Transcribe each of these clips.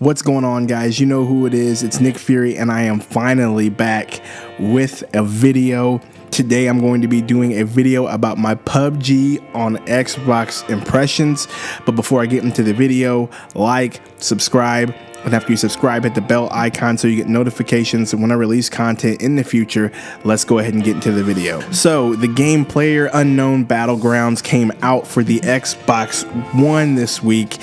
What's going on, guys? You know who it is. It's Nick Fury, and I am finally back with a video. Today I'm going to be doing a video about my PUBG on Xbox impressions. But before I get into the video, like, subscribe, and after you subscribe, hit the bell icon so you get notifications when I release content in the future. Let's go ahead and get into the video. So the game player Unknown Battlegrounds came out for the Xbox One this week,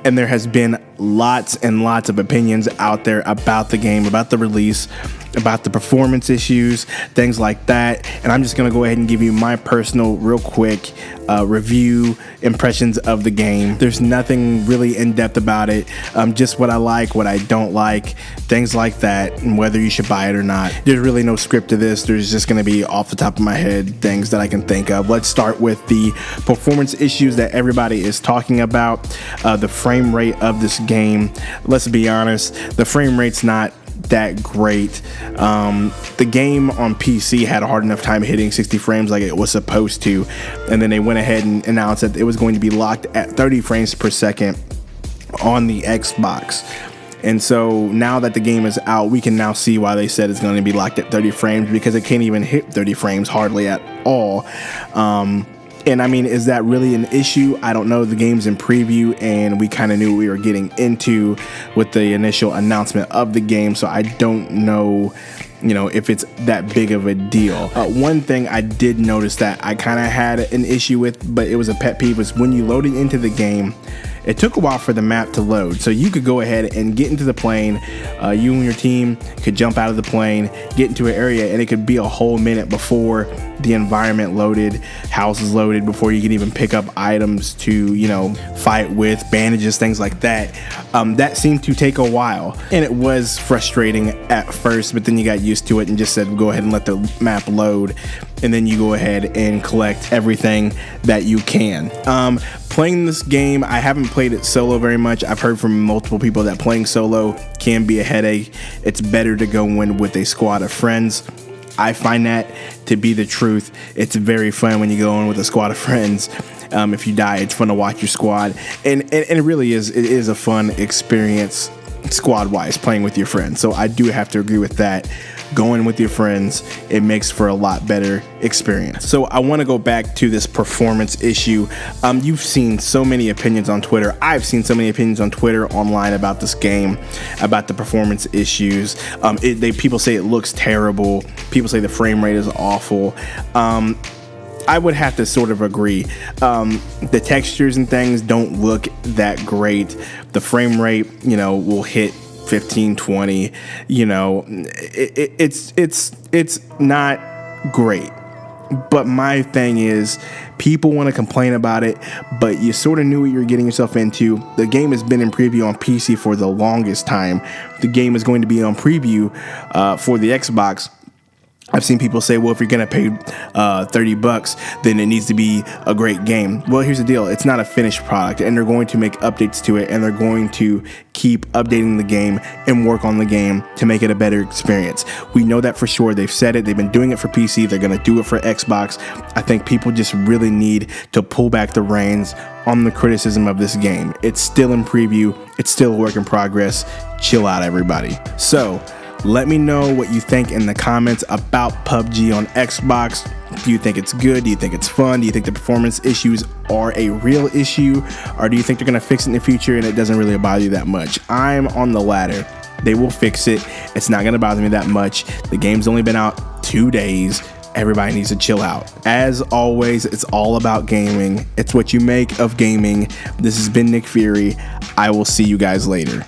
and there has been lots and lots of opinions out there about the game, about the release, about the performance issues, things like that. And I'm just gonna go ahead and give you my personal, real quick review impressions of the game. There's nothing really in-depth about it, just what I like, what I don't like, things like that, and whether you should buy it or not. There's really no script to this. There's just gonna be off the top of my head things that I can think of. Let's start with the performance issues that everybody is talking about. The frame rate of this game, let's be honest, the frame rate's not that great. The game on PC had a hard enough time hitting 60 frames like it was supposed to, and then they went ahead and announced that it was going to be locked at 30 frames per second on the Xbox. And so now that the game is out, we can now see why they said it's going to be locked at 30 frames, because it can't even hit 30 frames hardly at all. And I mean, is that really an issue? I don't know. The game's in preview, and we kind of knew what we were getting into with the initial announcement of the game. So I don't know, if it's that big of a deal. One thing I did notice that I kind of had an issue with, but it was a pet peeve, was when you loaded into the game, it took a while for the map to load. So you could go ahead and get into the plane. You and your team could jump out of the plane, get into an area, and it could be a whole minute before the environment loaded, houses loaded, before you could even pick up items to, fight with, bandages, things like that. That seemed to take a while, and it was frustrating at first, but then you got used to it and just said, go ahead and let the map load, and then you go ahead and collect everything that you can. Playing this game, I haven't played it solo very much. I've heard from multiple people that playing solo can be a headache. It's better to go in with a squad of friends. I find that to be the truth. It's very fun when you go in with a squad of friends. If you die, it's fun to watch your squad, and it really is. It is a fun experience, squad-wise, playing with your friends. So I do have to agree with that. Going with your friends, it makes for a lot better experience. So I want to go back to this performance issue. You've seen so many opinions on Twitter. I've seen so many opinions on Twitter online about this game, about the performance issues. People say it looks terrible. People say the frame rate is awful. I would have to sort of agree. The textures and things don't look that great. The frame rate, will hit 15, 20, it's not great. But my thing is, people want to complain about it, but you sort of knew what you were getting yourself into. The game has been in preview on PC for the longest time. The game is going to be on preview for the Xbox. I've seen people say, well, if you're going to pay $30, then it needs to be a great game. Well, here's the deal. It's not a finished product, and they're going to make updates to it, and they're going to keep updating the game and work on the game to make it a better experience. We know that for sure. They've said it. They've been doing it for PC. They're going to do it for Xbox. I think people just really need to pull back the reins on the criticism of this game. It's still in preview. It's still a work in progress. Chill out, everybody. So let me know what you think in the comments about PUBG on Xbox. Do you think it's good? Do you think it's fun? Do you think the performance issues are a real issue? Or do you think they're going to fix it in the future and it doesn't really bother you that much? I'm on the latter. They will fix it. It's not going to bother me that much. The game's only been out 2 days. Everybody needs to chill out. As always, it's all about gaming. It's what you make of gaming. This has been Nick Fury. I will see you guys later.